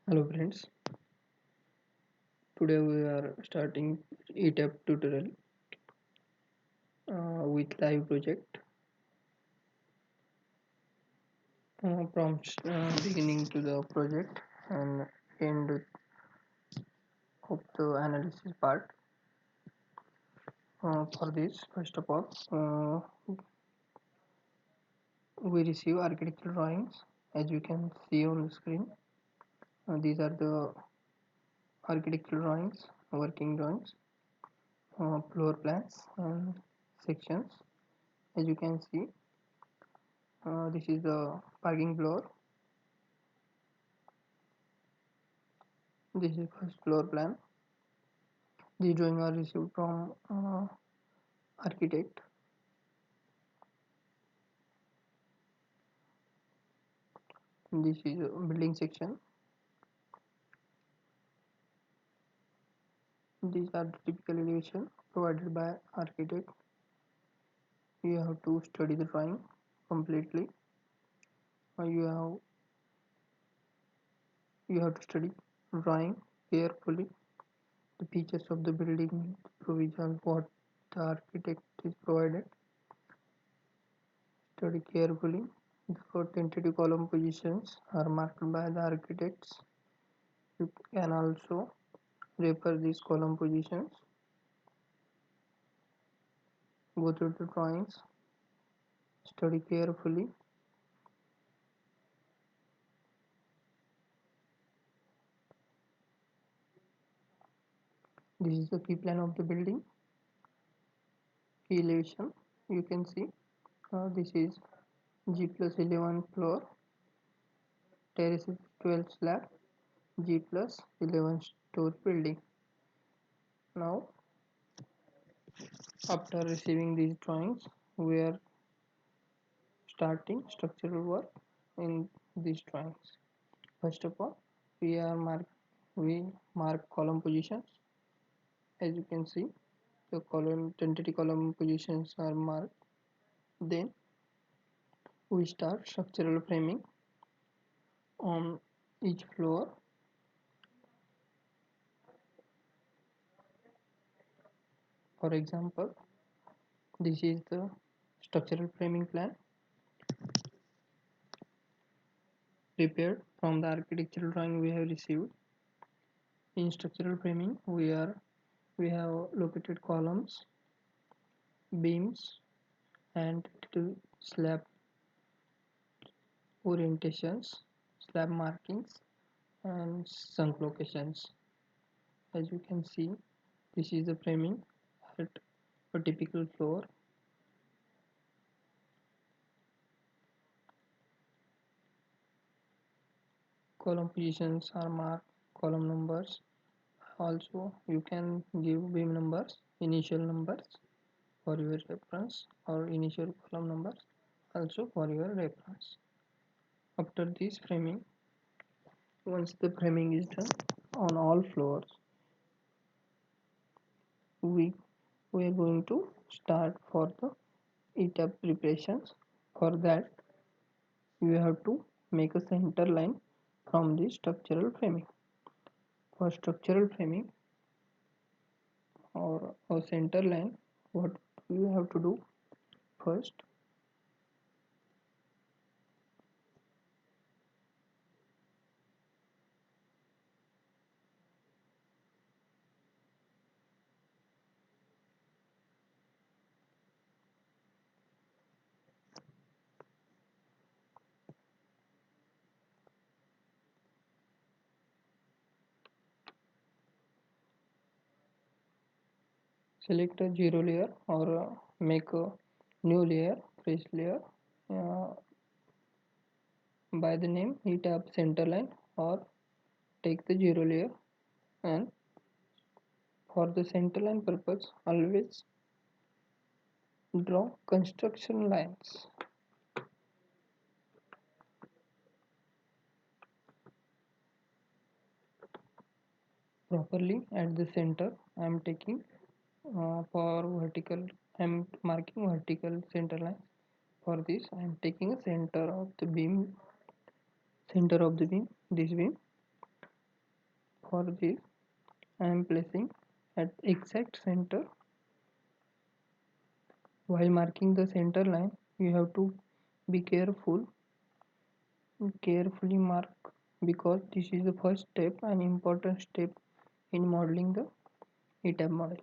Hello friends, today we are starting Etabs tutorial with live project from beginning to the project and end of the analysis part. For this, first of all, we receive architectural drawings as you can see on the screen. These are the architectural drawings, working drawings, floor plans and sections. As you can see, this is the parking floor. This is first floor plan. The drawing are received from architect. This is a building section. These are the typical elevation provided by architect. You have to study the drawing completely. You have to study drawing carefully. The features of the building provision what the architect is provided. Study carefully. The tentative column positions are marked by the architects. You can also refer these column positions. Go through the drawings. Study carefully. This is the key plan of the building. Key elevation. You can see this is G+11 floor. Terrace is 12 slab. G+11 story building. Now, after receiving these drawings, we are starting structural work in these drawings. First of all, we mark column positions. As you can see, the tentative column positions are marked. Then we start structural framing on each floor. For example, this is the structural framing plan prepared from the architectural drawing we have received. In structural framing, we have located columns, beams, and slab orientations, slab markings, and sunk locations. As you can see, this is the framing at a typical floor. Column positions are marked, column numbers. Also, you can give beam numbers, initial numbers for your reference, or initial column numbers also for your reference. After this framing, once the framing is done on all floors, we are going to start for the Etabs preparations. For that, you have to make a center line from the structural framing. For structural framing or a center line, what you have to do first, select a zero layer or make a new layer, fresh layer uh, by the name Etabs center line, or take the zero layer. And for the center line purpose, always draw construction lines properly at the center. I am taking for vertical, I am marking vertical center line. For this, I am taking a center of the beam, this beam. For this, I am placing at exact center. While marking the center line, you have to be carefully mark, because this is the first step and important step in modeling the Etab model.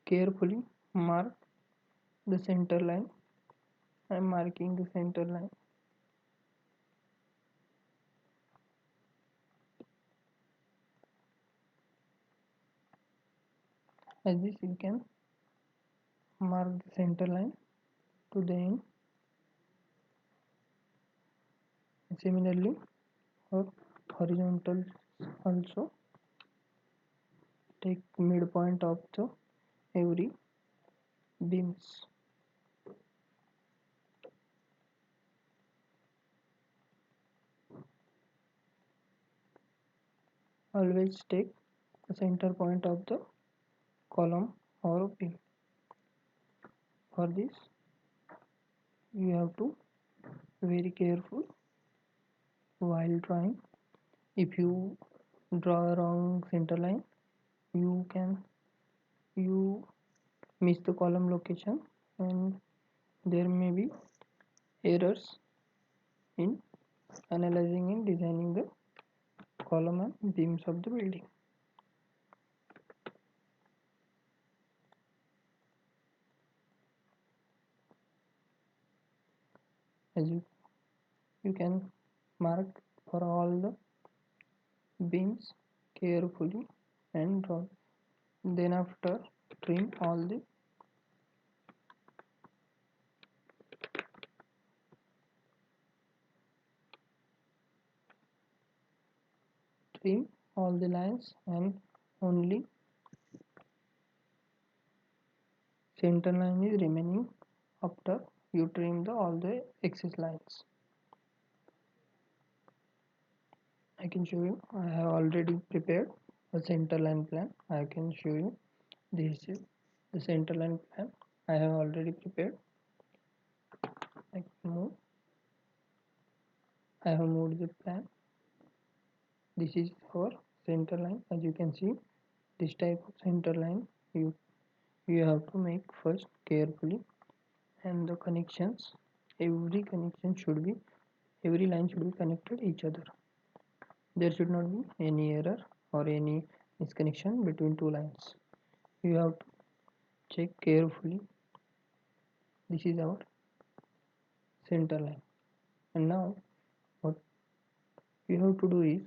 Carefully mark the center line. I am marking the center line. As this, you can mark the center line to the end. Similarly, for horizontal also, take midpoint of the every beams. Always take the center point of the column or beam. For this, you have to be very careful while drawing. If you draw a wrong center line, you miss the column location, and there may be errors in analyzing and designing the column and beams of the building. As you can mark for all the beams carefully and draw. Then after, trim all the lines, and only center line is remaining after you trim all the excess lines. I can show you. I have already prepared a center line plan. I can show you. This is the center line plan I have already prepared. I have moved the plan. This is our center line. As you can see, this type of center line you have to make first carefully, and the connections, every line should be connected each other. There should not be any error or any misconnection between two lines. You have to check carefully. This is our center line. And now what you have to do is,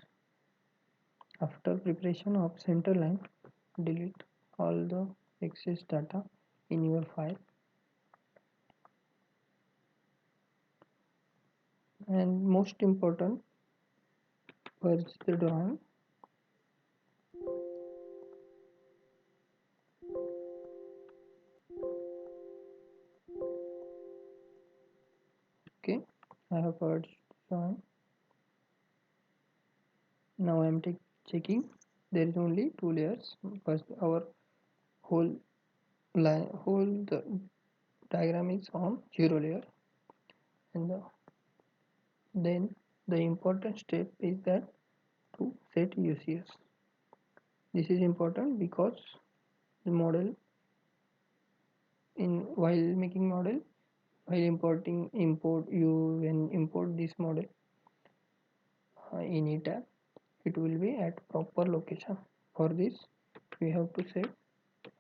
after preparation of center line, delete all the excess data in your file, and most important, purge the drawing. Okay, I have purged drawing. Now I am checking. There is only two layers. First, our whole the diagram is on 0 layer, and then the important step is that to set UCS. This is important because the model, while making model, while when import this model in Etab, it will be at proper location. For this, we have to set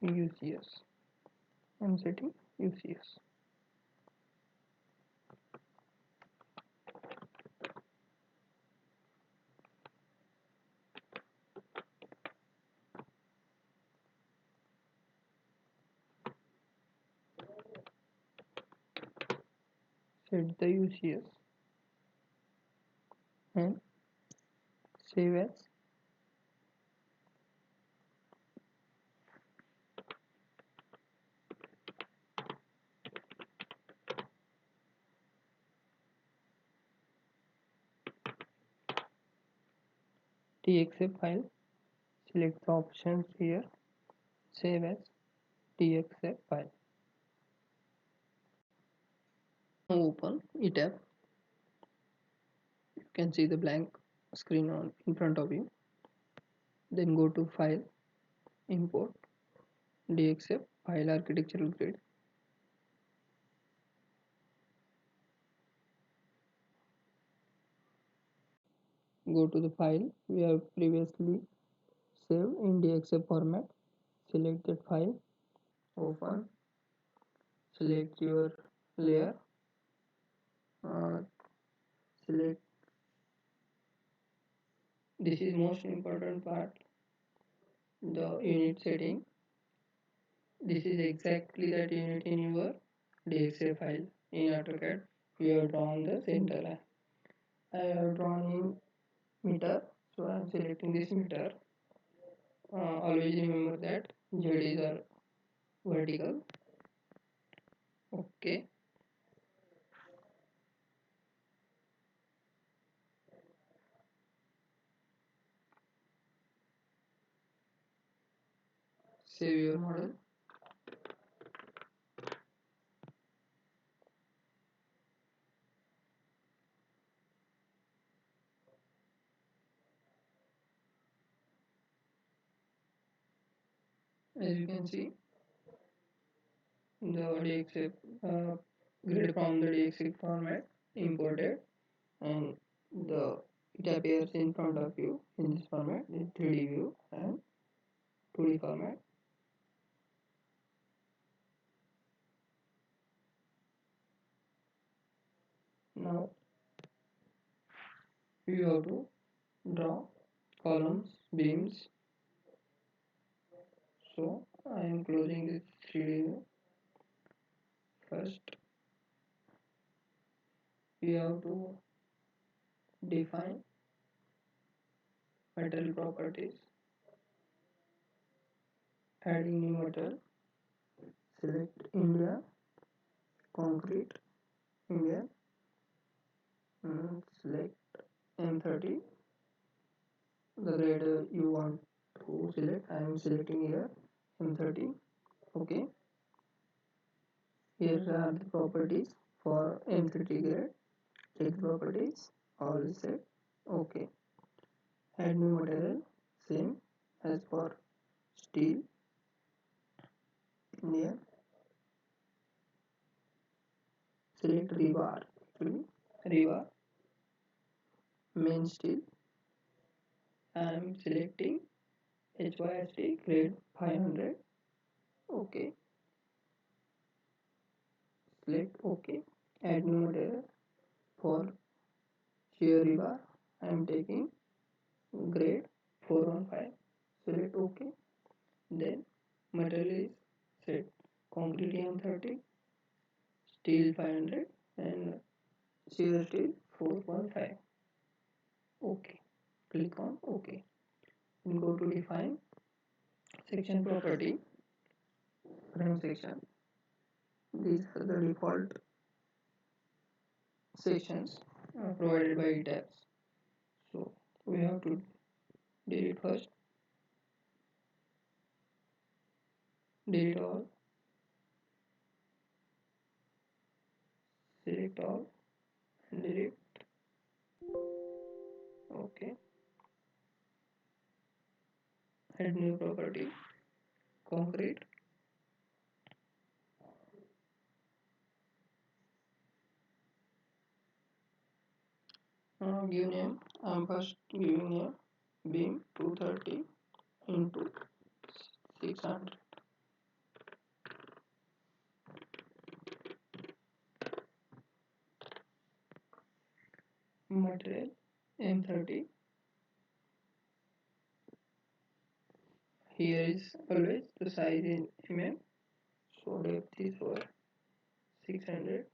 UCS. I am setting UCS. Set the UCS and save as. TXA file. Select the options here. Save as TXA file. Now open Etab. You can see the blank screen on in front of you. Then go to File, Import, DXF, File Architectural Grid. Go to the file we have previously saved in DXF format. Select that file, open, select your layer, uh, select, this is most important part, the unit setting. This is exactly that unit in your DXF file. In AutoCAD, you have drawn the center line. I have drawn in meter, so I am selecting this meter. Always remember that Z is our vertical. Okay. Save your model. As you can see, the DXF grid from the DXF format imported, and the it appears in front of you in this format in 3D view and 2D format. Now you have to draw columns, beams. So I am closing this 3D view. First, you have to define material properties, adding new material. Select India, concrete, India, select M30, the grade you want to select. I am selecting here M30. Okay, here are the properties for M30 grade. Check properties, all is set. Okay, add new material, same as for steel, India. Select rebar, actually rebar, main steel. I am selecting HYST grade 500. Okay, select OK. Add new material for shear rebar. I am taking grade 415. Select OK. Then material is set. Concrete M30, steel 500, and shear steel 415. OK. Click on OK. And go to define section property, frame section. These are the default sections provided by Etabs. So we have to delete first, delete all, select all, and delete. Okay. Add new property, concrete. Give name. I'm first giving a beam 230 into 600. Material M30. Here is always the size in mm. So depth is for 600.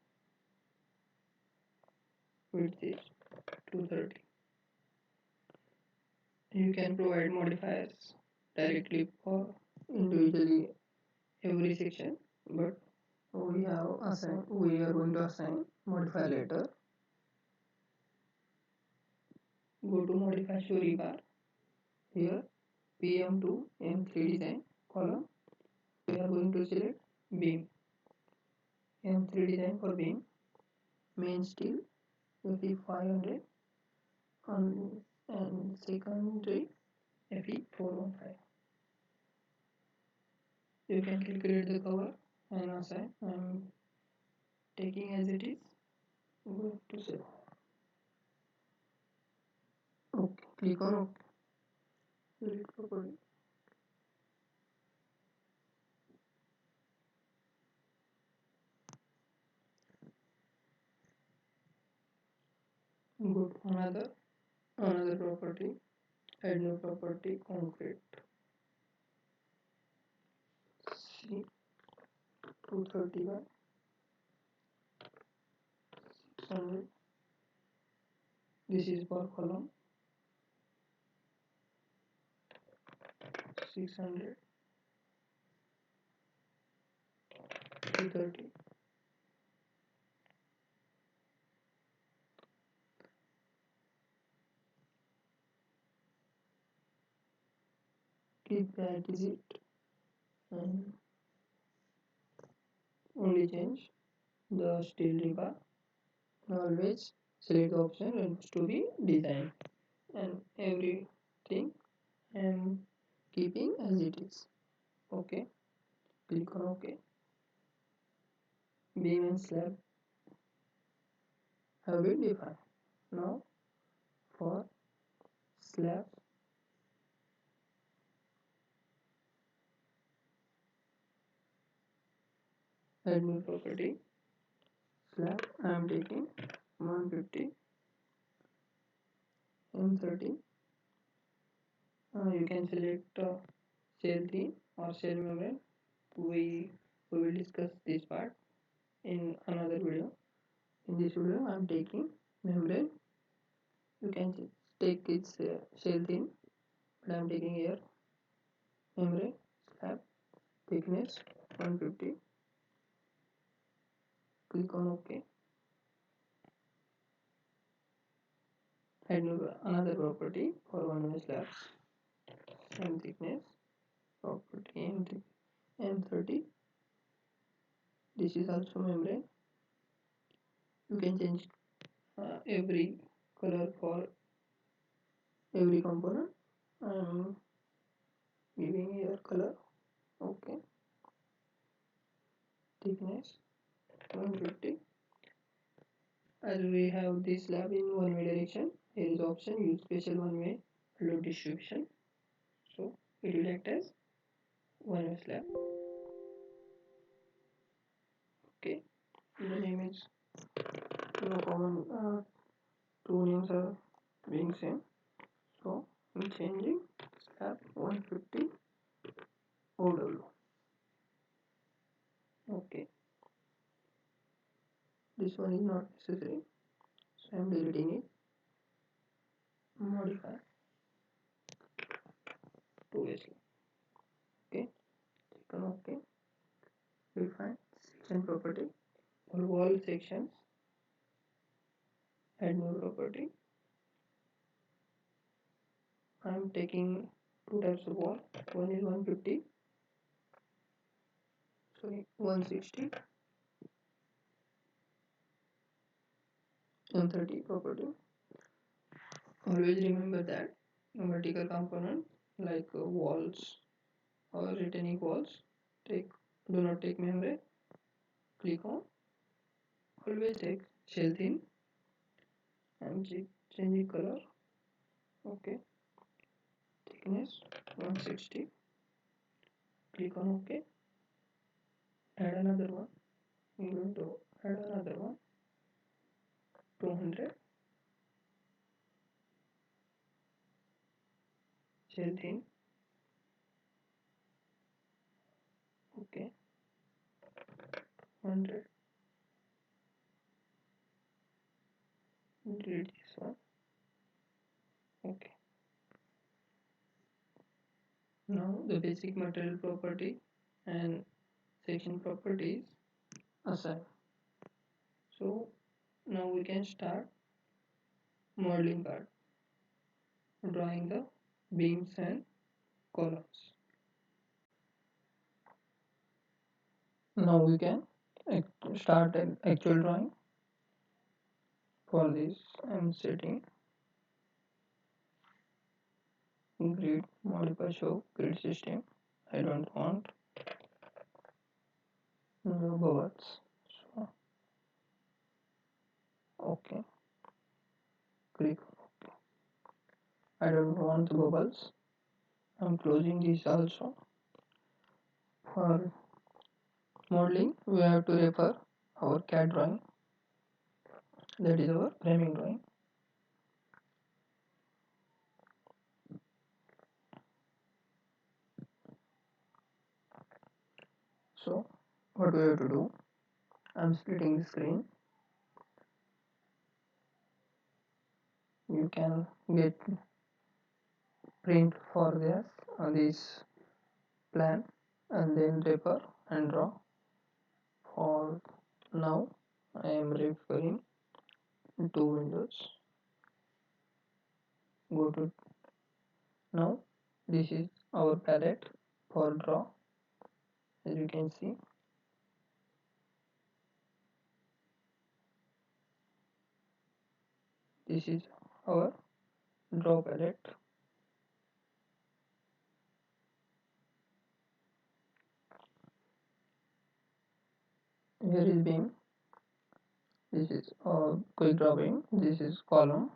Width is 230. You can provide modifiers directly for individually every section, but we are going to assign modifier later. Go to modify story bar. Here PM2 M3 design column. We are going to select beam. M3 design for beam. Main steel Fe 500 and secondary FE415. You can calculate the cover and assign. I'm taking as it is. Go to save. Okay, click on OK. Delete property. Go to another property. Add new property concrete. C 231 600. This is for column 600 230. Keep that is it, and only change the steel rebar. Always select the option wants to be designed, and everything I am keeping as it is. Okay, click on OK. Beam and slab have been defined. Now for slab, add new property. Slab I am taking 150 M30. You can select shell thin or shell membrane. We will discuss this part in another video. In this video, I am taking membrane. You can take its shell thin, but I am taking here membrane. Slab thickness 150. Click on OK. Add another property for one-way slabs. Same thickness. Property M30. This is also membrane. You can change every color for every component. I am giving here color. Okay. Thickness 150. As we have this slab in one way direction, here is option use special one way load distribution. So it will act as one way slab. Okay. The name is no common. Two names are being same. So I'm changing slab 150 OW. Okay. This one is not necessary. So I'm deleting it. Modify to way slab. Okay. Click on OK. Refine section property. For wall sections, add new property. I am taking two types of wall. One is 150, 160 and 30 property. Always remember that vertical component like walls or retaining walls do not take membrane. Click on. Always take shell thin and changing color. Okay. Thickness 160. Click on OK. Add another one. I'm going to add another one. 200. Shell thin. Okay. 100. Delete this one. Okay. Now the basic material property and section properties assigned. So now we can start modeling part, drawing the beams and columns. Now we can start an actual drawing. For this I am setting grid, modify show grid system. I don't want the bubbles. So okay, click OK. I don't want the bubbles. I'm closing this also. For modeling, we have to refer our CAD drawing, that is our framing drawing. So what we have to do, I'm splitting the screen. You can get print for this plan and then refer and draw. For now I am referring two windows. Go to now. This is our palette for draw. As you can see, this is our draw palette. Here is beam. This is quick draw beam. This is column.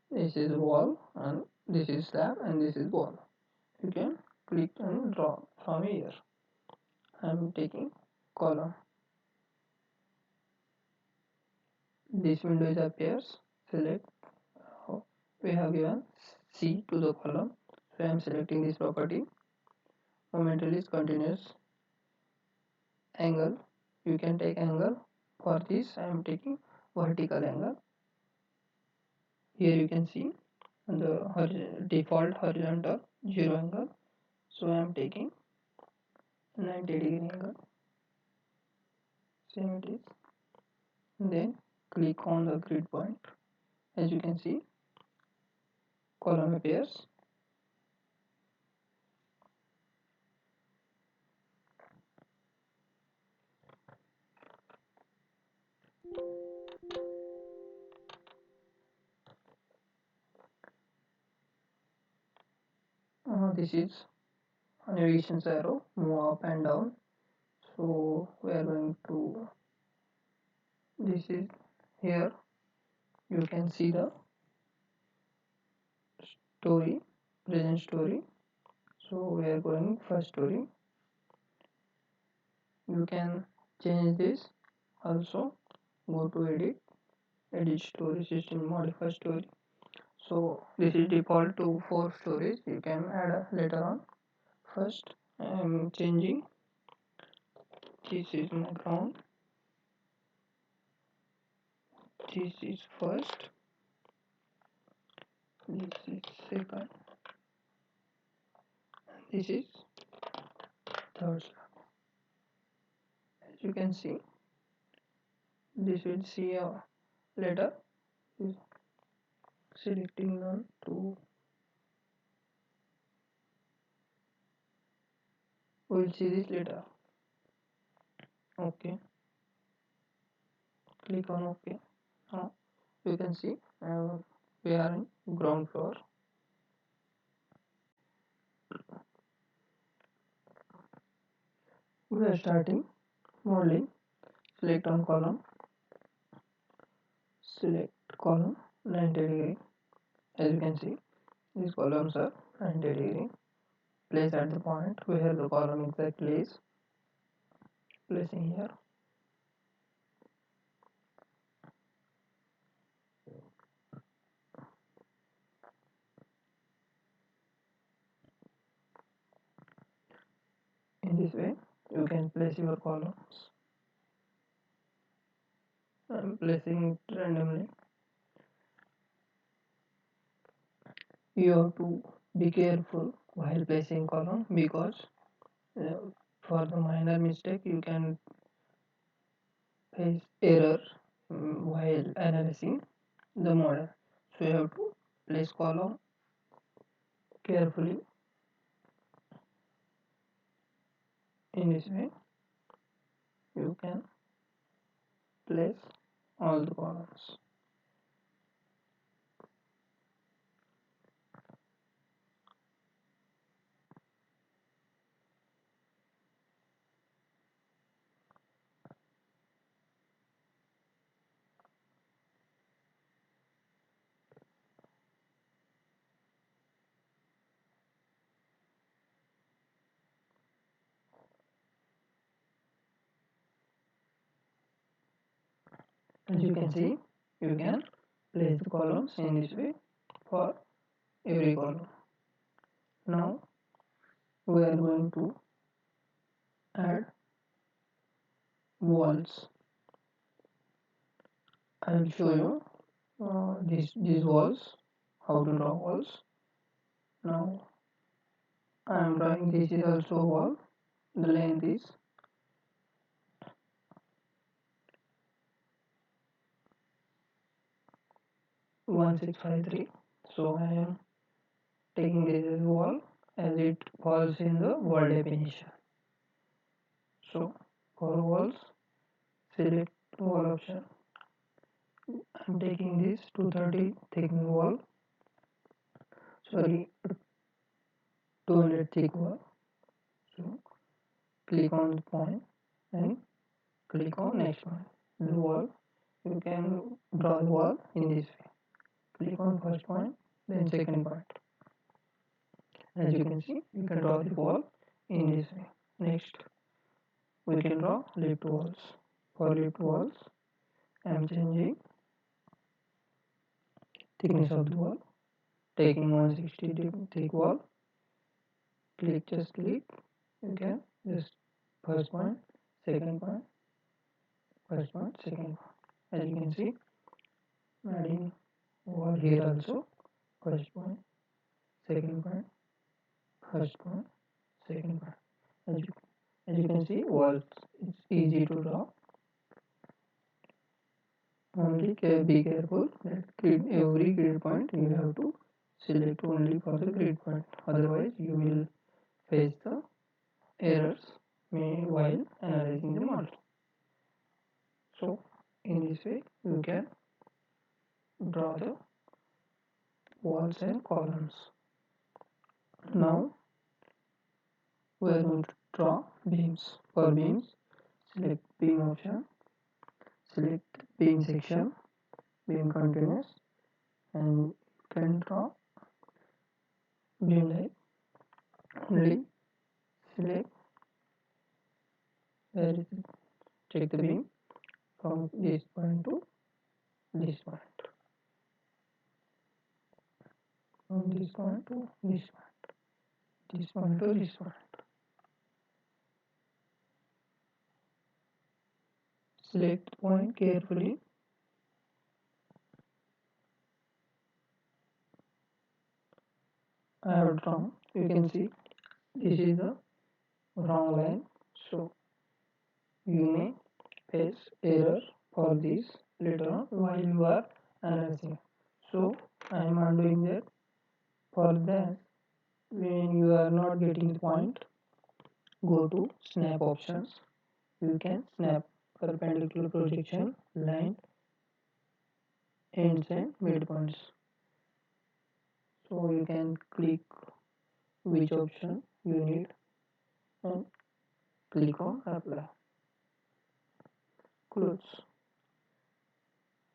This is wall, and this is slab, and this is wall. You can click and draw from here. I am taking column. This window is appears. Select. We have given C to the column. So I am selecting this property. Momental is continuous. Angle. You can take angle. For this I am taking vertical angle. Here you can see the default horizontal 0 angle. So I am taking 90-degree angle. Same it is. Then click on the grid point. As you can see, column appears. This is navigation arrow, move up and down. So we are going to, this is here. You can see the story, present story. So we are going first story. You can change this also. Go to edit story system, modify story. So this is default to 4 stories. You can add later on. First I am changing. This is my ground. This is first. This is second. This is third slab. As you can see, this will see later. Selecting none to, we will see this later. Okay, click on OK. Now you can see we are in ground floor. We are starting modeling. Select on column. Select column 90 degree. As you can see, these columns are 90 degree. Place at the point where the column exactly is. Placing here. In this way, you can place your columns. I am placing it randomly. You have to be careful while placing column because uh, for the minor mistake you can face error while analyzing the model. So you have to place column carefully. In this way, you can place all the columns. As you can see, you can place the columns in this way for every column. Now we are going to add walls. I will show you these walls, how to draw walls. Now I am drawing, this is also a wall. The length is 1653. So I am taking this as wall as it falls in the wall definition. So for walls, select wall option. I am taking this 230 thickness wall, sorry, 200 thick wall. So click on the point and click on next one. The wall, you can draw the wall in this way. Click on first point, then second point. As you can see, you can draw the wall in this way. Next, we can draw lift walls. For lift walls, I am changing thickness of the wall, taking 160 thick wall. Just click. You can just first point, second point, first point, second point. As you can see, adding wall here also. First point, second point, first point, second point. As you can see, walls it's easy to draw. Only be careful that every grid point you have to select only for the grid point. Otherwise, you will face the errors while analyzing the model. So, in this way, you can draw the walls and columns. Now, we are going to draw beams. For beams, select beam option, select beam section, beam continuous, and you can draw beam line. Only select where is it? Check the beam from this point to this point. From this point to this point. This point to this point. Select the point carefully. I have drawn. You can see this is the wrong line. So you may face error for this later on while you are analyzing. So I am undoing that. For that, when you are not getting the point, go to snap options. You can snap perpendicular projection, line, ends and midpoints. So you can click which option you need and click on apply. Close.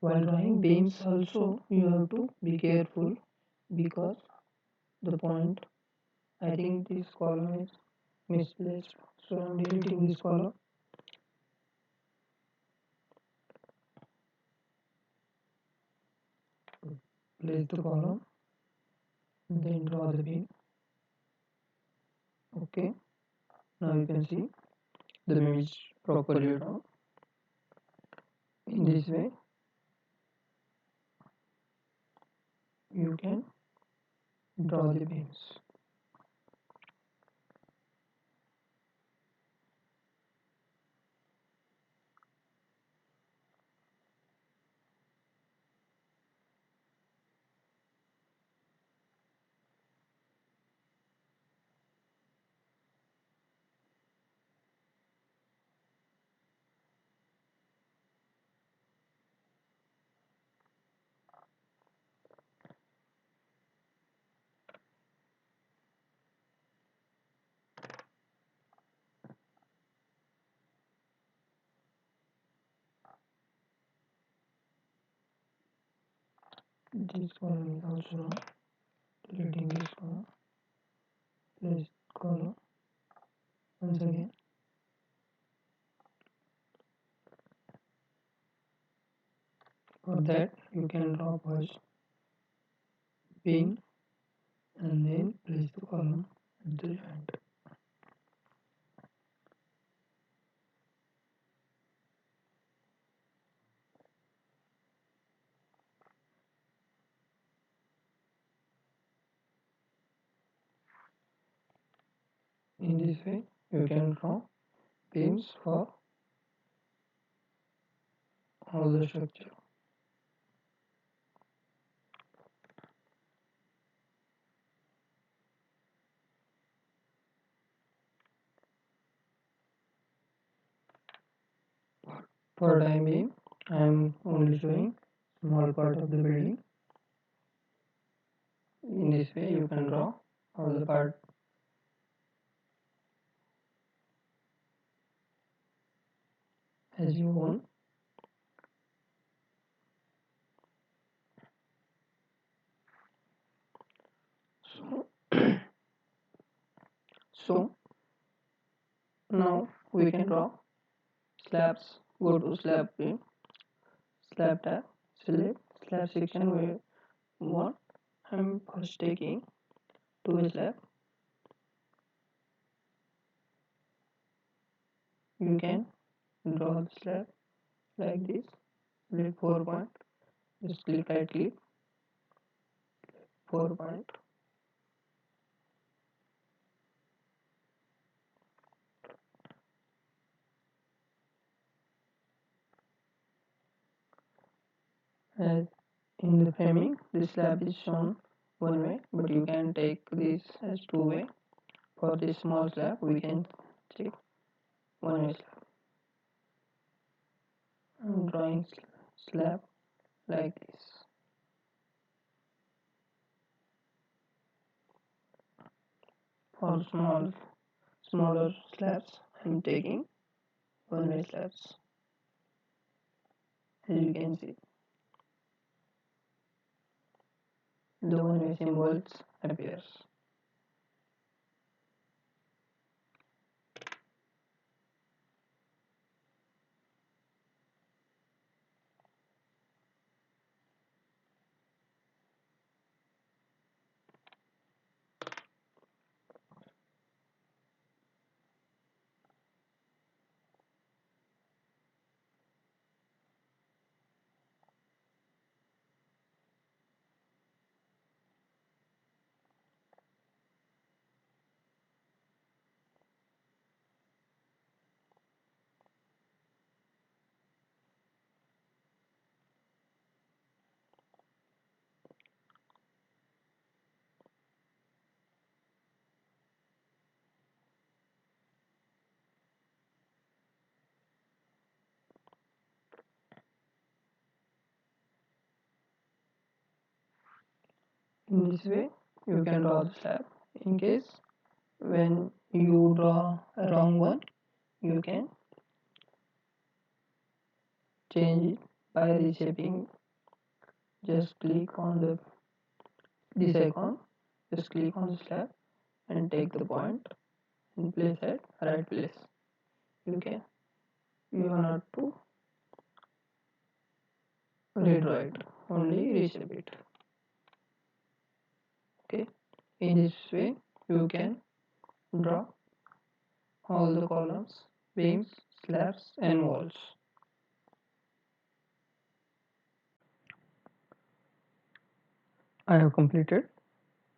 While drawing beams also you have to be careful because the point, I think this column is misplaced, so I am deleting this column. Place the column, then draw the beam. Okay, now you can see the beam is properly drawn. In this way, you can draw the beams. This column is also wrong. Deleting this column. Place column once again. For that, you can draw first beam and then place the column at the joint. In this way, you can draw beams for all the structure. For time being, I am only showing small part of the building. In this way, you can draw all the part. As you want. So now we can draw slabs. Go to slab beam, slab tab, select slab section we want. I'm first taking two slab. You can draw the slab like this. Select 4 point. Just click right click. 4 point. As in the framing, this slab is shown one way, but you can take this as two way. For this small slab, we can take one way slab. I'm drawing slab like this. For smaller slabs, I'm taking one way slabs. As you can see, the one way symbols appears. In this way, you can draw the slab. In case when you draw a wrong one, you can change it by reshaping. Just click on this icon. Just click on the slab and take the point and place at right place. You can. You are not to redraw it. Only reshape it. Okay. In this way, you can draw all the columns, beams, slabs, and walls. I have completed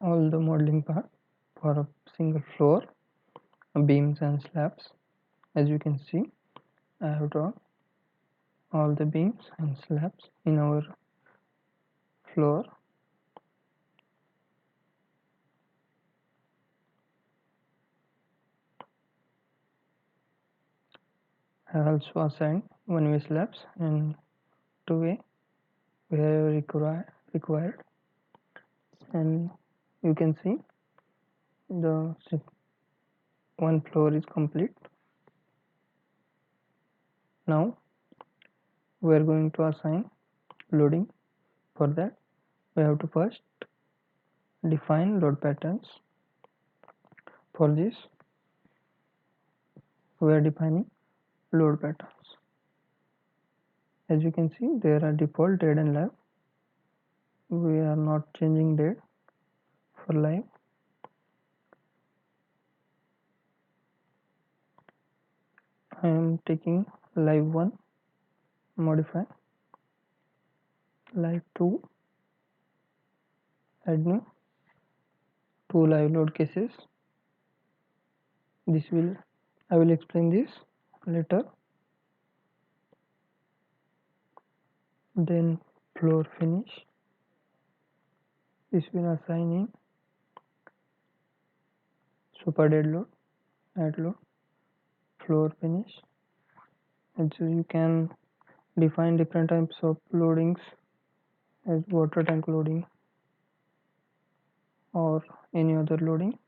all the modeling part for a single floor, beams and slabs. As you can see, I have drawn all the beams and slabs in our floor. I have also assigned one-way slabs and two-way where required, and you can see the one floor is complete. Now we are going to assign loading. For that, we have to first define load patterns. For this, we are defining load patterns. As you can see, there are default dead and live. We are not changing dead for live. I am taking live 1, modify, live 2, add new, 2 live load cases. I will explain this later. Then floor finish. This will assign in super dead load, add load, floor finish. And so you can define different types of loadings as water tank loading or any other loading,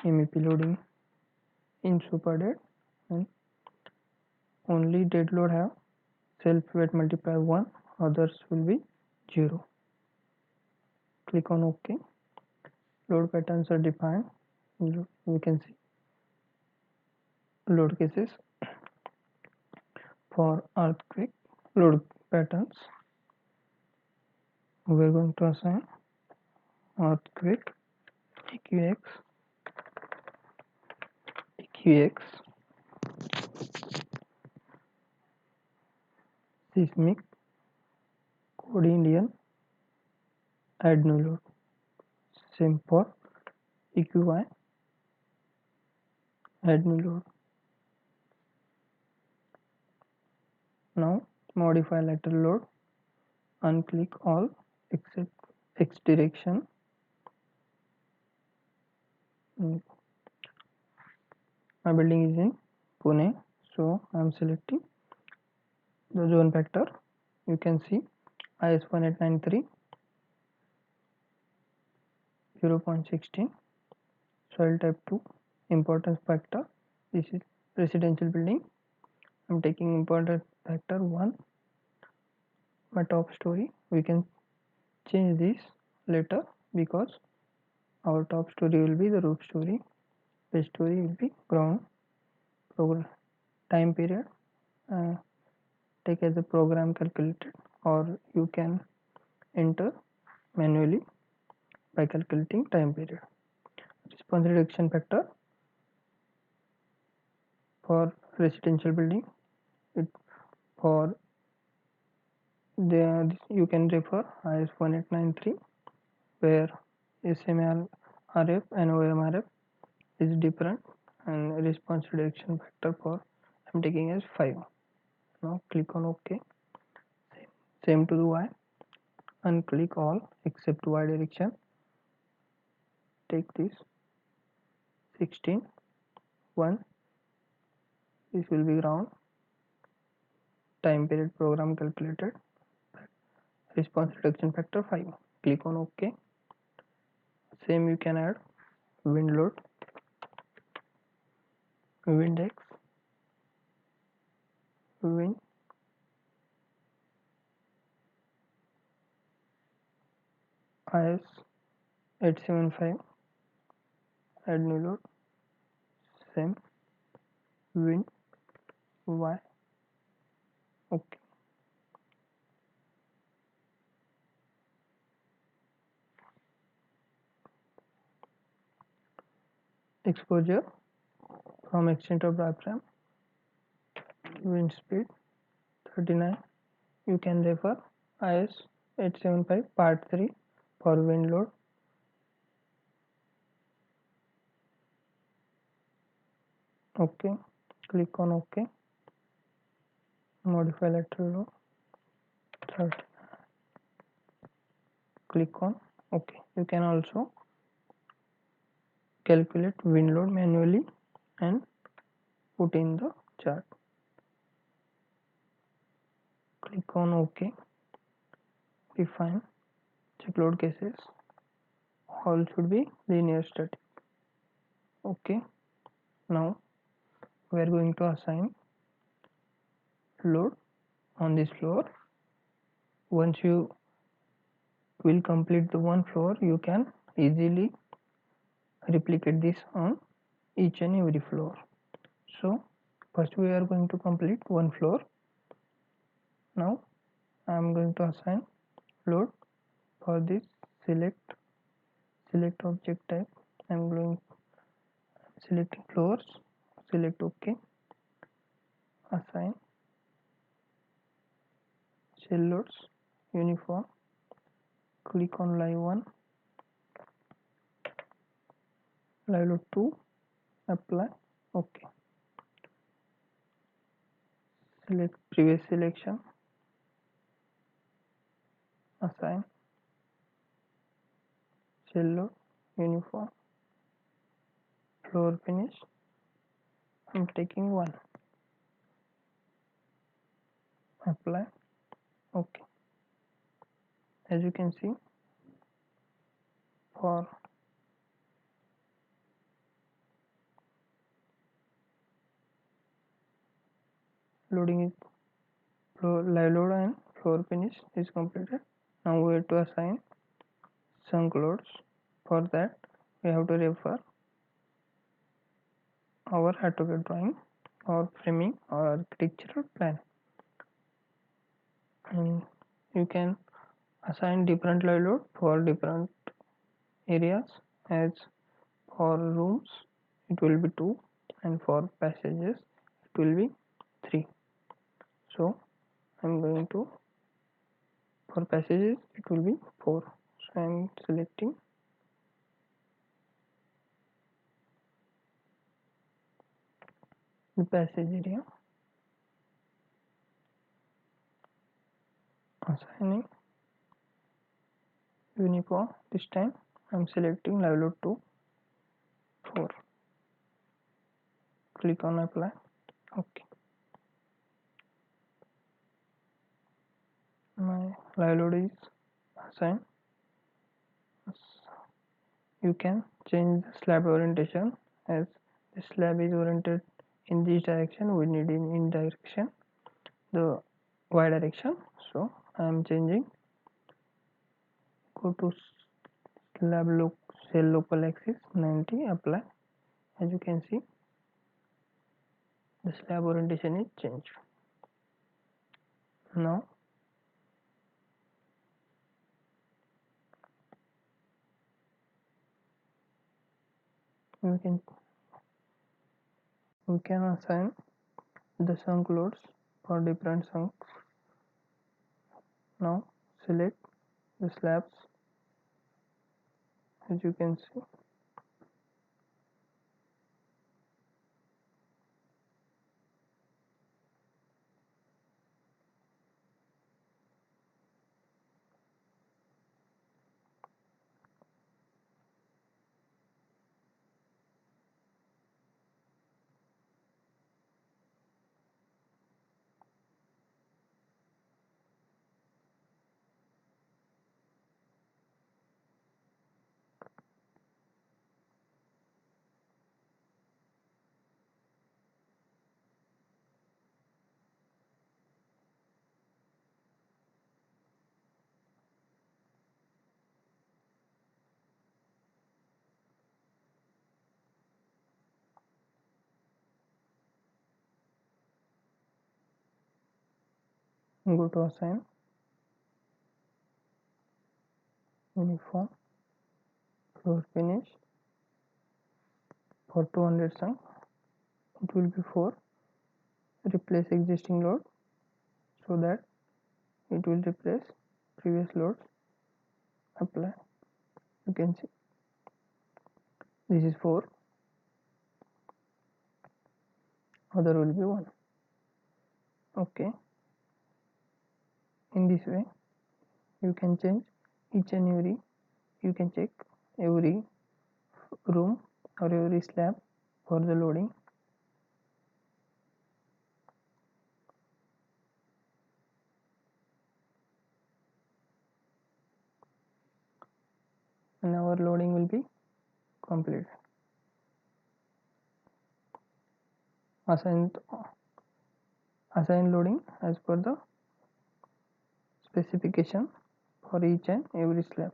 MEP loading in super dead, and only dead load have self weight multiplier 1, others will be 0. Click on OK. Load patterns are defined. We can see load cases for earthquake load patterns. We are going to assign earthquake EQX, seismic code Indian, add new load. Same for EQY, add new load. Now modify lateral load, unclick all except X direction. My building is in Pune, so I am selecting the zone factor. You can see IS 1893 0.16, soil type 2, importance factor. This is residential building. I am taking importance factor 1. My top story, we can change this later because our top story will be the roof story, base story will be ground. Program time period, take as a program calculated, or you can enter manually by calculating time period. Response reduction factor for residential building, for you can refer IS 1893 where SMRF and OMRF is different, and response reduction factor for I'm taking as 5. Now click on OK. Same to the Y, unclick all except Y direction. Take this 16 1, this will be ground, time period program calculated, response reduction factor 5. Click on OK. Same you can add wind load, wind X, wind, IS 875, add new load, same, wind, Y, OK. Exposure from extent of diaphragm, wind speed 39. You can refer IS 875 part 3 for wind load. OK. Click on OK. Modify lateral load 30. Click on OK. You can also calculate wind load manually and put in the chart. Click on OK. Define check load cases. All should be linear static. OK. Now we are going to assign load on this floor. Once you will complete the one floor, you can easily replicate this on each and every floor. So First we are going to complete one floor. Now I am going to assign load for this. Select object type. I am going selecting floors. Select OK. Assign shell loads uniform. Click on live 1, live load 2. Apply. OK. Select previous selection. Assign shell load uniform. Floor finish. I'm taking 1. Apply. OK. As you can see, for loading is live load and floor finish is completed. Now we have to assign sunk loads. For that we have to refer our AutoCAD drawing or framing or architectural plan, and you can assign different live load for different areas. As for rooms it will be 2 and for passages it will be 3. So I'm going to, for passages it will be 4. So I'm selecting the passage area, assigning uniform. This time I'm selecting live load 2, 4. Click on apply. OK. My live load is assigned. You can change the slab orientation. As the slab is oriented in this direction, we need in direction the y direction. So I am changing. Go to slab look cell local axis 90. Apply. As you can see, the slab orientation is changed. Now we can assign the sunk loads for different sunks. Now select the slabs. As you can see, go to assign uniform floor finish for 200 sunk. It will be 4. Replace existing load so that it will replace previous loads. Apply. You can see this is 4, other will be 1. OK. In this way you can change each and every, you can check every room or every slab for the loading. And our loading will be complete. Assign loading as per the specification for each and every slab.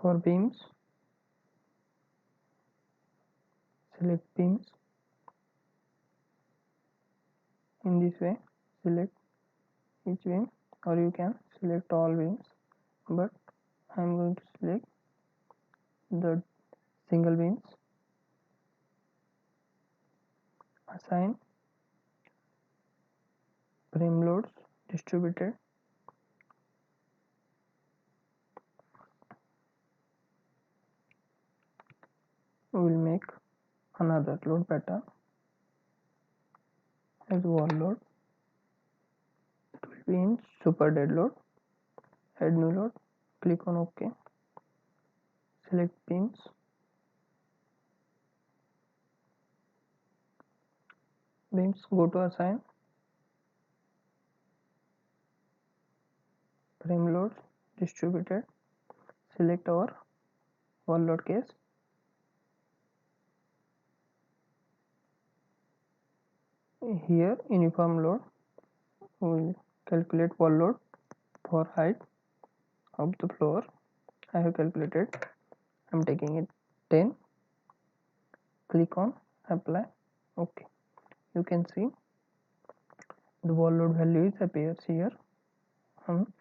For beams, select beams. In this way, select each beam, or you can select all beams, but I am going to select the single beams. Assign frame loads distributed. We will make another load pattern as wall load. It will be in super dead load. Add new load. Click on OK. Select beams. Go to assign frame loads distributed. Select our wall load case. Here uniform load, we will calculate wall load for height of the floor. I have calculated. I am taking it 10. Click on apply. OK. You can see the wall load value appears here on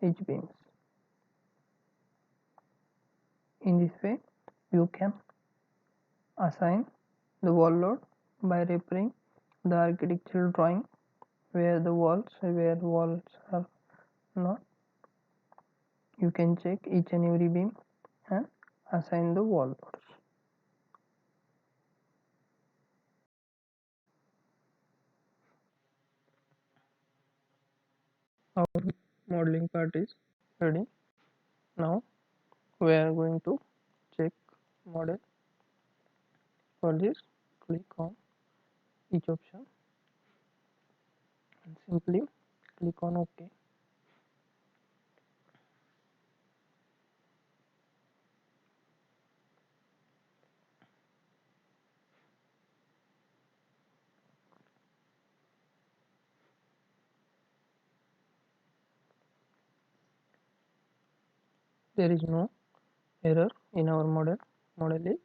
each beams. In this way, you can assign the wall load by referring the architectural drawing where walls are not. You can check each and every beam and assign the wall loads. Our modeling part is ready. Now we are going to check model. For this, click on each option and simply click on OK. There is no error in our model. Model is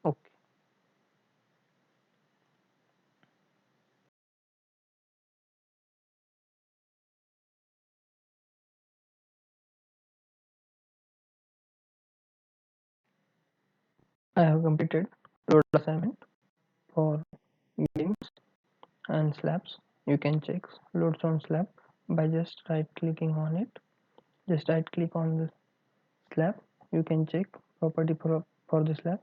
OK. I have completed load assignment for beams and slabs. You can check loads on slab by just right clicking on it. Just right click on the slab. You can check property for the slab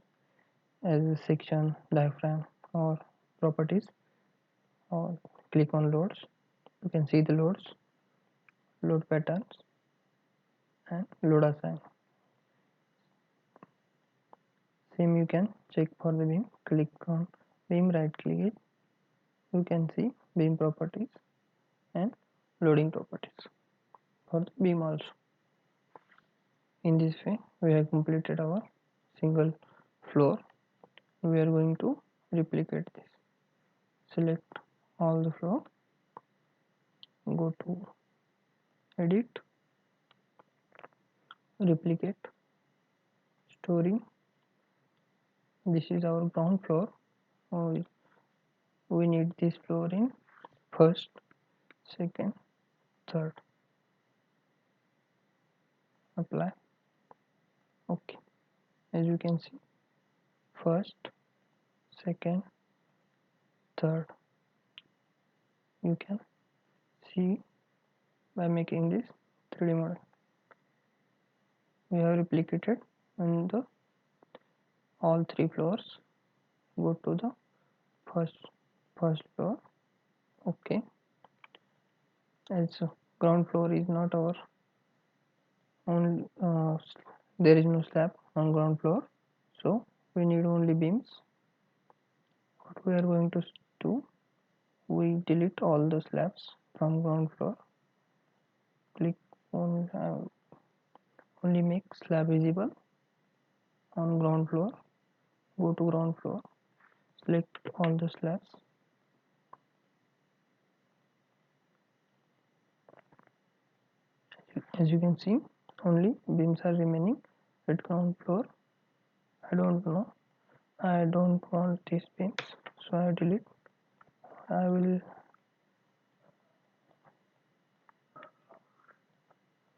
as a section, diaphragm, or properties, or click on loads. You can see the loads, load patterns, and load assign. Same you can check for the beam. Click on beam, right click it. You can see beam properties and loading properties for the beam also. In this way, we have completed our single floor. We are going to replicate this. Select all the floor, go to edit, replicate, storing. This is our ground floor. We need this floor in first, second, third. Apply. OK. As you can see, first, second, third. You can see by making this 3D model. We have replicated in the all three floors. Go to the first floor. OK. As ground floor is not our only, there is no slab on ground floor, so we need only beams. What we are going to do, we delete all the slabs from ground floor. Click on only make slab visible on ground floor. Go to ground floor, select all the slabs. As you can see, only beams are remaining at ground floor. I don't want these beams, so I delete. I will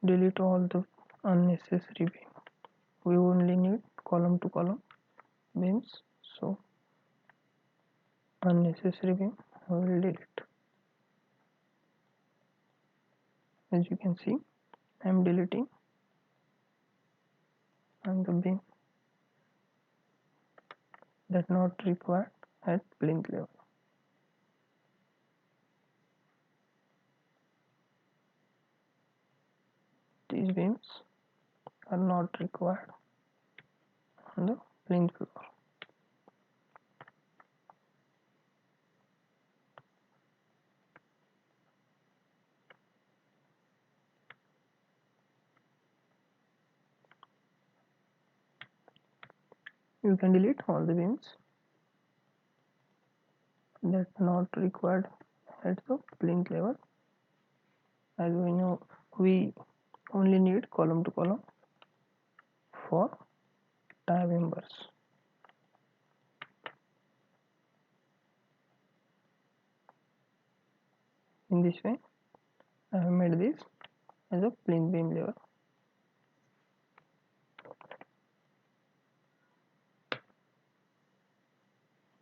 delete all the unnecessary beam. We only need column to column beams, so unnecessary beam I will delete. As you can see, I am deleting and the beam that not required at plinth level. These beams are not required on the plinth floor. You can delete all the beams that not required at the plinth level. As we know, we only need column to column for tie members. In this way, I have made this as a plinth beam level.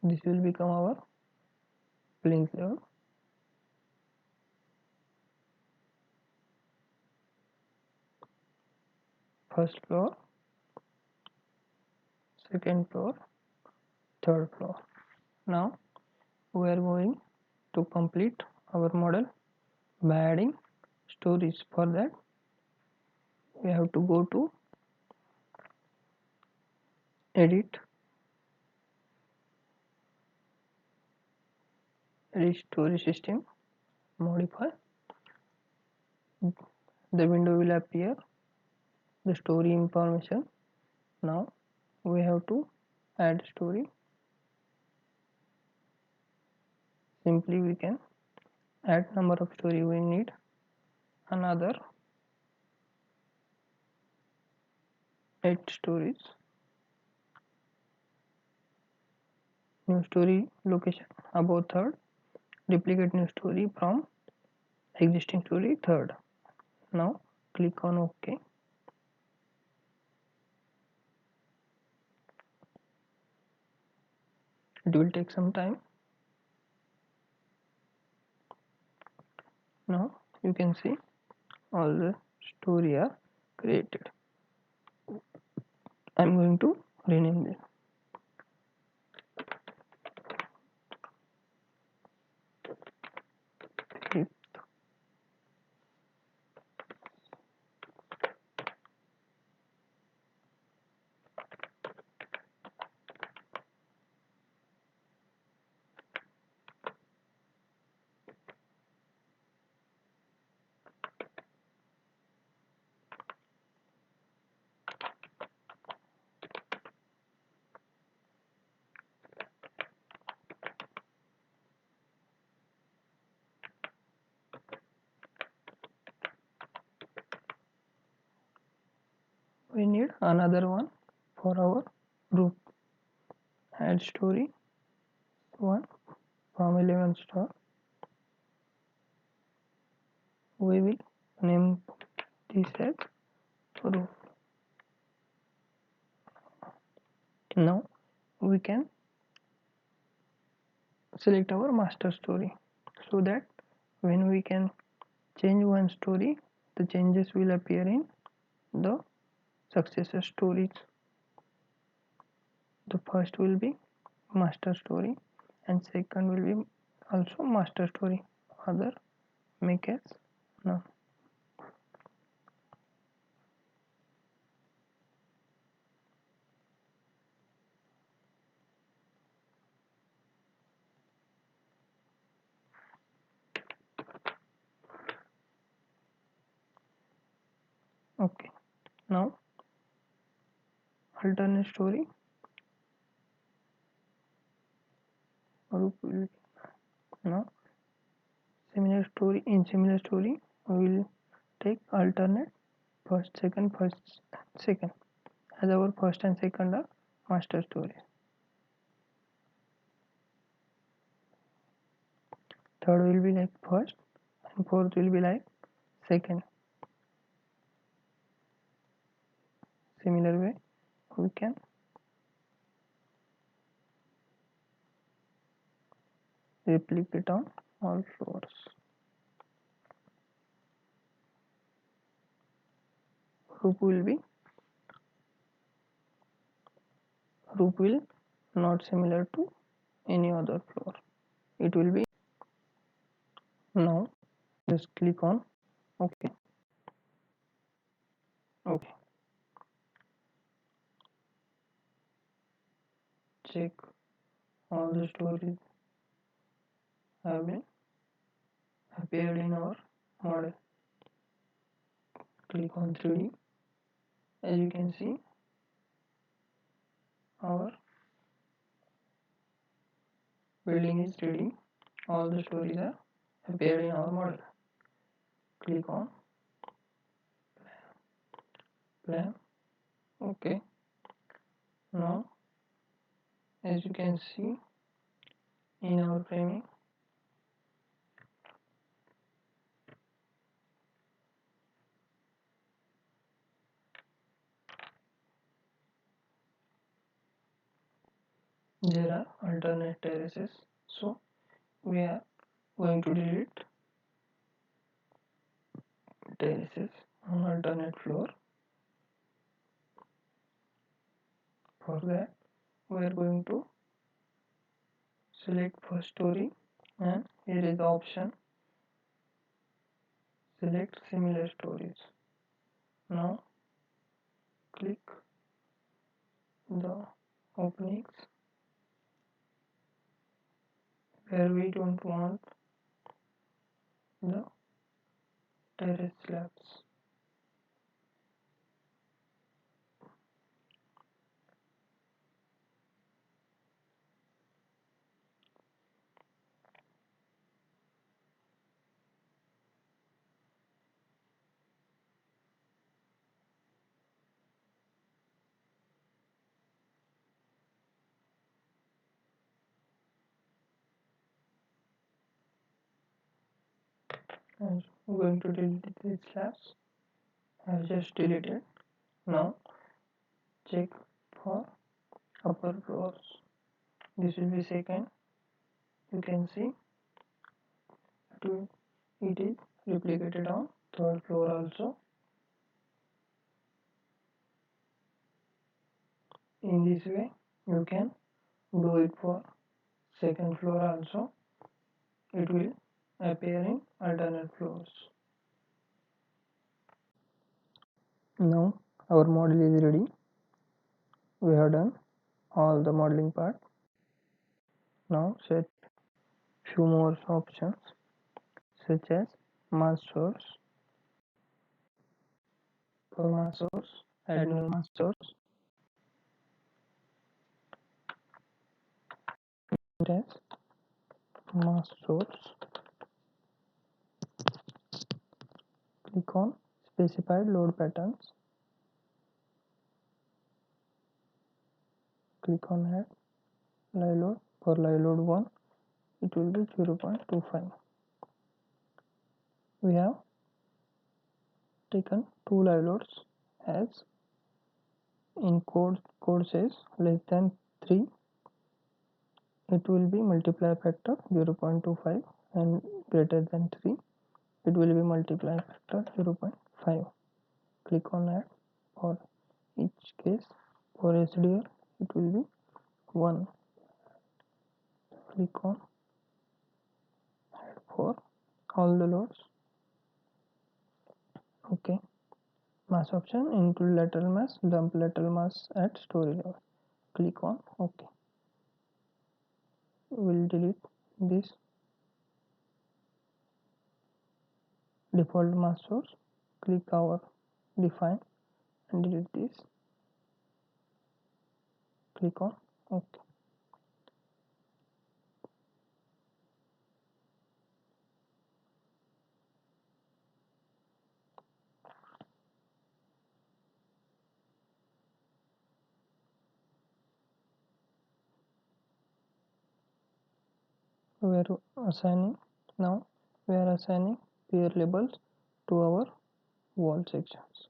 This will become our plinth level. First floor, second floor, third floor. Now we are going to complete our model by adding stories. For that, we have to go to edit story system, modify. The window will appear the story information. Now we have to add story. Simply we can add number of story. We need another 8 stories. New story location above third. Duplicate new story from existing story third. Now click on OK. It will take some time. Now you can see all the story are created. I am going to rename them. We need another one for our group. Add story 1 from 11 star. We will name this as group. Now we can select our master story so that when we can change one story, the changes will appear in the successor stories. The first will be master story and second will be also master story. Other make as none. Okay, now alternate story group will be now similar story. In similar story we will take alternate first second as our first and second are master stories. Third will be like first and fourth will be like second. similar way we can replicate on all floors. Group will not similar to any other floor. It will be now. Just click on OK. Okay. Check all the stories have been appeared in our model. Click on 3D. As you can see, our building is 3D. All the stories are appeared in our model. Click on plan. Okay. Now, as you can see in our framing, there are alternate terraces. So we are going to delete terraces on alternate floor. For that, we are going to select first story, and here is the option select similar stories. Now click the openings where we don't want the terrace slabs. And I'm going to delete these slabs. I've just deleted. Now check for upper floors. This will be second. You can see it is replicated on third floor also. In this way you can do it for second floor also. It will appear in alternate floors. Now our model is ready. We have done all the modeling part. Now set few more options such as mass source. For mass source, add new mass source as mass source. Click on specified load patterns. Click on add live load. For live load 1, it will be 0.25. We have taken 2 live loads as in code says less than 3. It will be multiplier factor 0.25 and greater than 3 it will be multiplier factor 0.5. Click on add. For each case, for SDL it will be 1. Click on add for all the loads. Okay. Mass option include lateral mass, dump lateral mass at story level. Click on OK. We'll delete this default mass source. Click our define and delete this. Click on OK. We are assigning peer labels to our wall sections.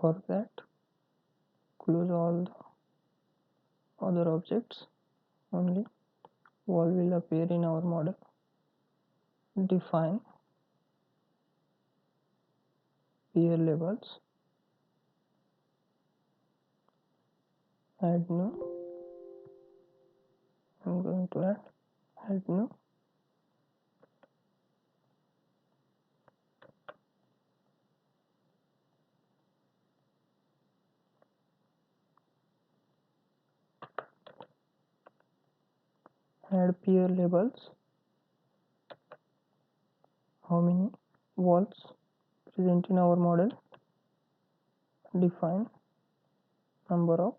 For that, close all the other objects, only wall will appear in our model. Define peer labels, add new. I'm going to add new. Add peer labels. How many walls present in our model? Define number of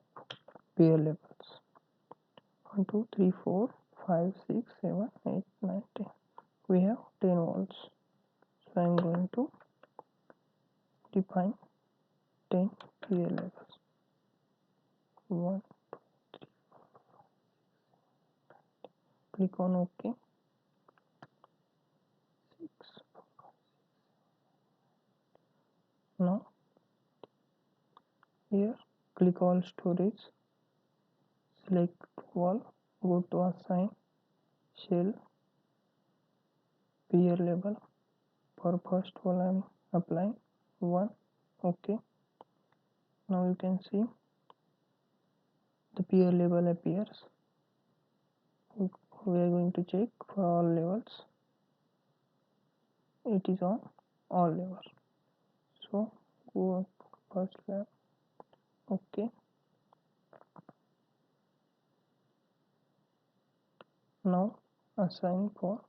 peer labels. 1 2 3 4 5 6 7 8 9 10. We have 10 walls, so I am going to define 10 peer labels. 1 click on OK. 6. Now here click all storage, select wall, go to assign shell peer label. For first wall I am applying 1. OK. Now you can see the peer label appears. We are going to check for all levels. It is on all levels. So go first level. OK. Now assign for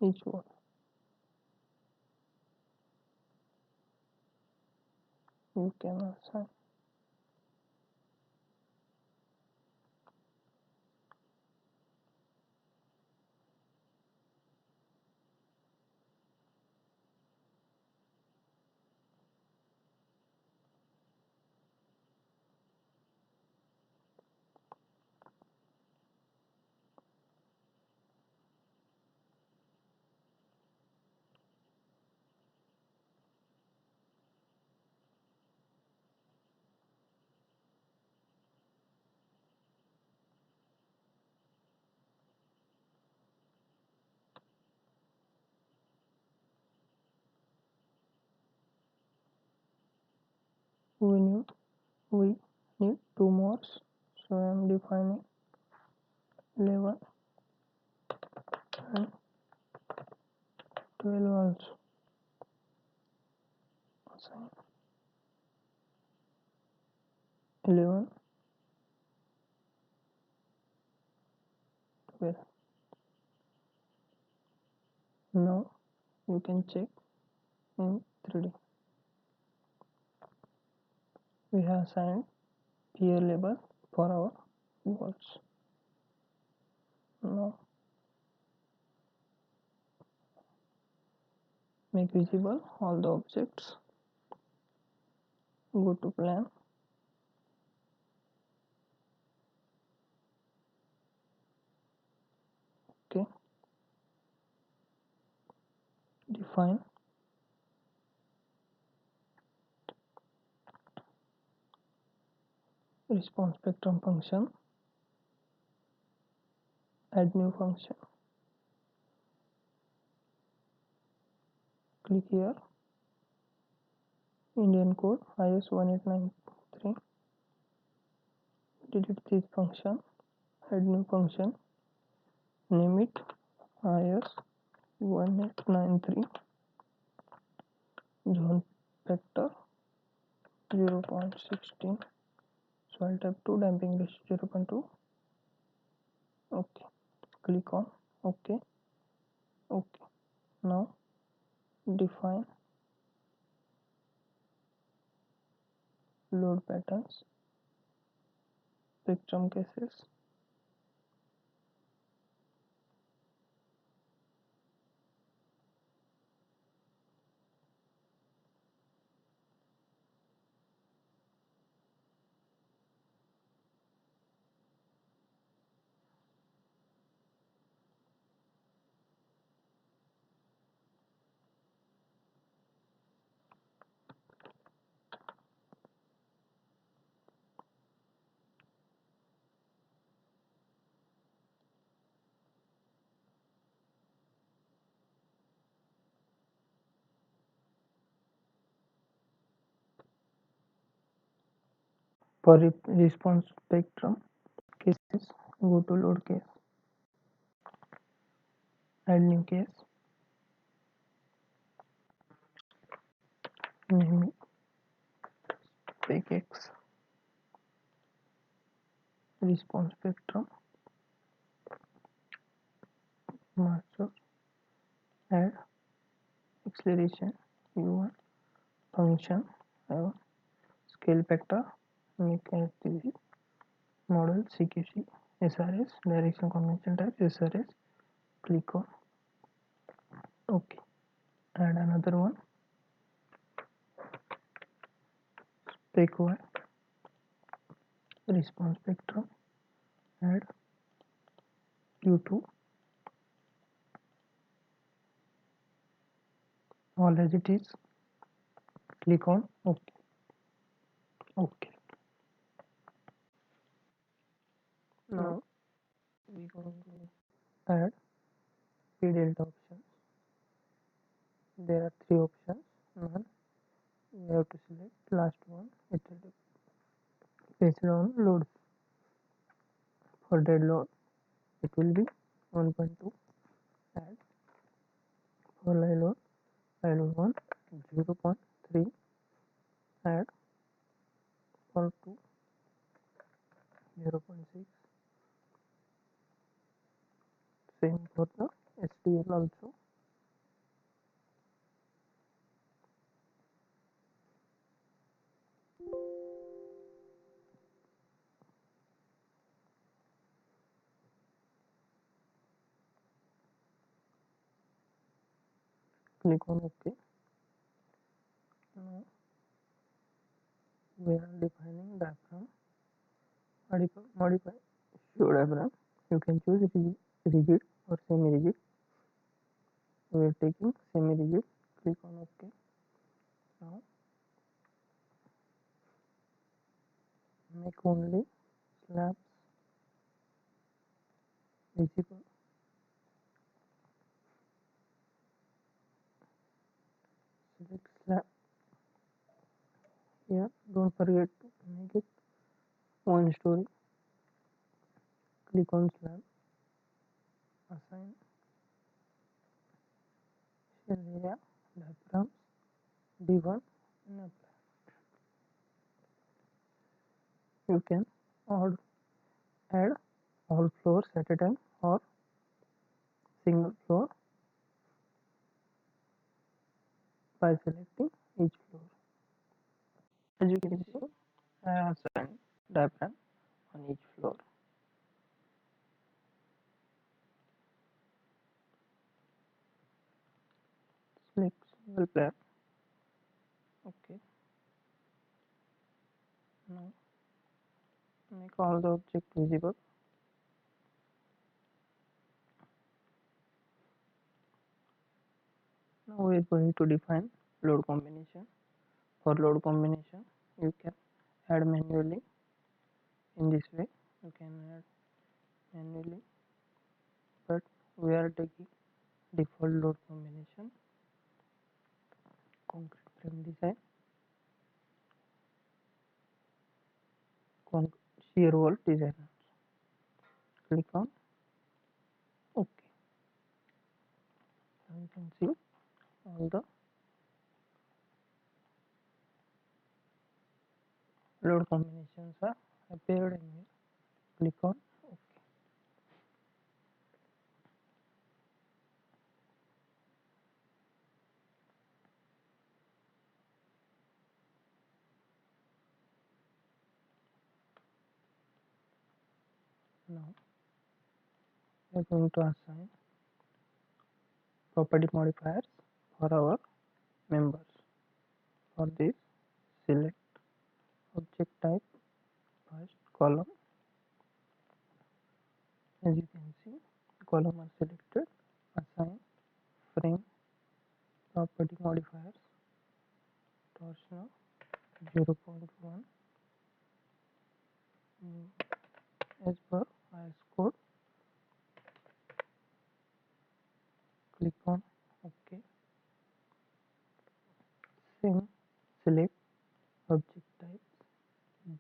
each wall. You can assign. We need 2 more, so I am defining 11 and 12 also. Assign 11, 12. Now you can check in 3D. We have assigned peer label for our walls. Now make visible all the objects. Go to plan. OK. Define response spectrum function. Add new function. Click here. Indian code IS 1893. Delete this function. Add new function. Name it IS 1893. Zone factor 0.16. So I'll type 2, damping ratio 0.2. OK. Click on OK. OK. Now define load patterns, spectrum cases. For response spectrum cases, go to load case, add new case, name it spec X, response spectrum, master, add acceleration U1, function scale factor, make activity, model CQC, SRS, direction convention type SRS, click on OK. Add another one, spec Y, response spectrum, add U2, all as it is, click on OK. OK. Now we are going to add P delta options. There are three options. None. We have to select last one. It will be based on load. For dead load, it will be 1.2. Add for live load 1 0.3. Add for 2 0.6. Same for the STL also. Click on OK. Now we are defining diaphragm. Modify show diaphragm. You can choose rigid or semi-rigid. We are taking semi-rigid. Click on OK. Now make only slabs visible. Select slab. Here don't forget to make it one story. Click on slab. Assign shell area diaphragms D1 and apply. You can add all floors at a time or single floor by selecting each floor. As you can see, I have assigned diaphragm on each floor. Select single player. Okay. Now make all the object visible. Now we are going to define load combination. For load combination, you can add manually. In this way, you can add manually, but we are taking default load combination. Concrete frame design, shear wall design. Click on OK. Now you can see all the load combinations are appeared in here. Click on OK. Now we are going to assign property modifiers for our members. For this, select object type, first column. As you can see, column are selected. Assign frame property modifiers, torsional 0.1 as per IS code. Click on OK. Same, select object types,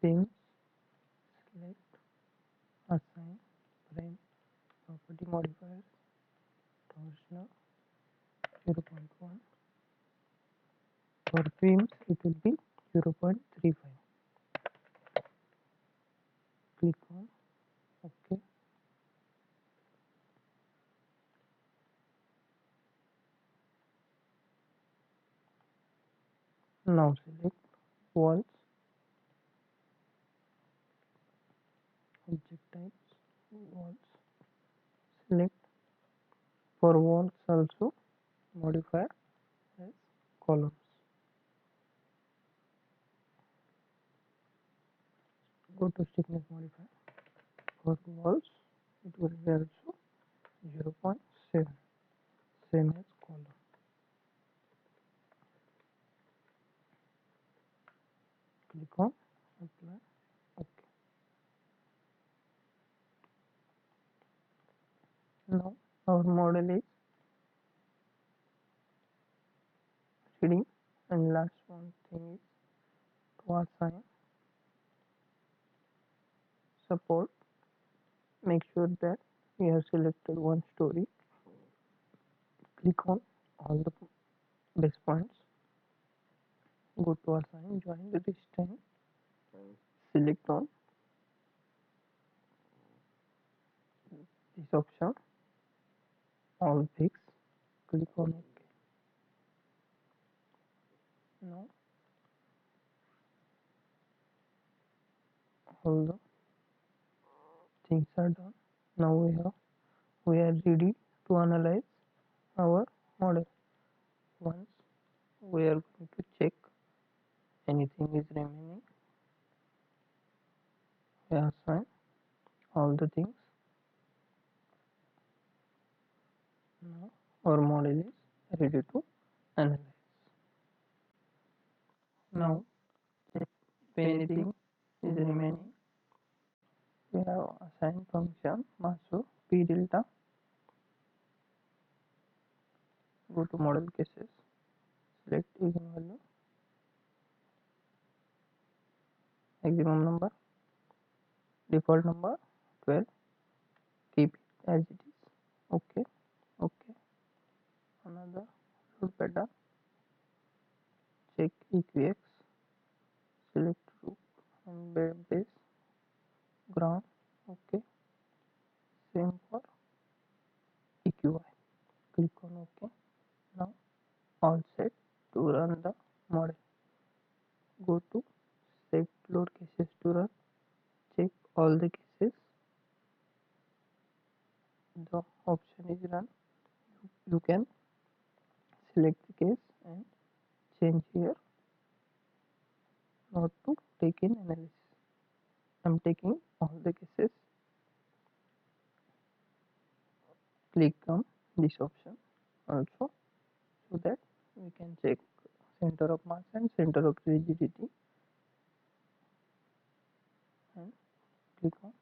beams Assign frame property modifiers torsional 0.1. For frames it will be 0.35. Click on OK. Now select walls, object types, walls. Select for walls also modify as columns. Go to thickness modifier. For walls it will be also 0.7, same as column. Click on apply. OK. Now our model is ready, and last one thing is to assign support. Make sure that we have selected one story. Click on all the base points. Go to assign, join the distance. Select on this option, all fix. Click on OK. Now all the things are done. Now we are ready to analyze our model. Once we are going to check anything is remaining, we assign all the things. Now our model is ready to analyze. Now if anything is remaining, we have assigned function maso p delta. Go to model cases, select eigenvalue, maximum number, default number 12, keep it as it is. OK. OK. Another load pattern, check eqx, select root and base, ground. OK. Same for eqy. Click on OK. Now all set to run the model. Go to set load cases to run. Check all the cases. The option is run. You can select the case and change here not to take in analysis. I'm taking all the cases. Click on this option also, so that we can check center of mass and center of rigidity, and click on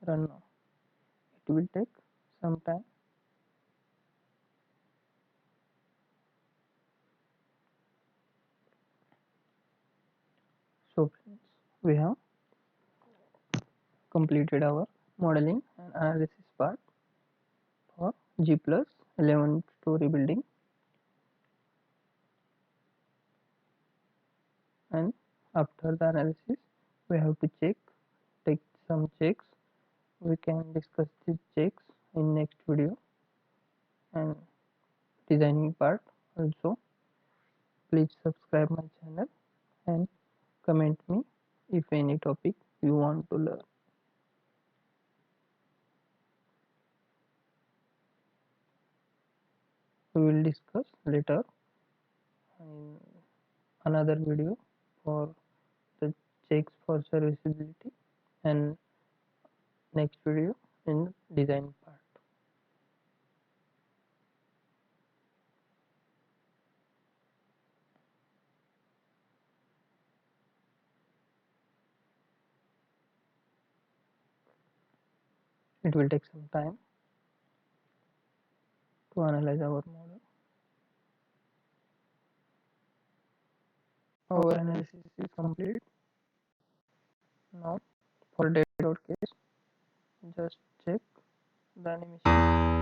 run now. It will take some time. So friends, we have completed our modeling and analysis part for G+11 story building. And after the analysis we have to take some checks. We can discuss these checks in next video. And designing part also, please subscribe my channel and comment me if any topic you want to learn. We will discuss later in another video for the checks for serviceability, and next video in design part. It will take some time to analyze our model. Our analysis is complete. Now for dead load case, just check the animation.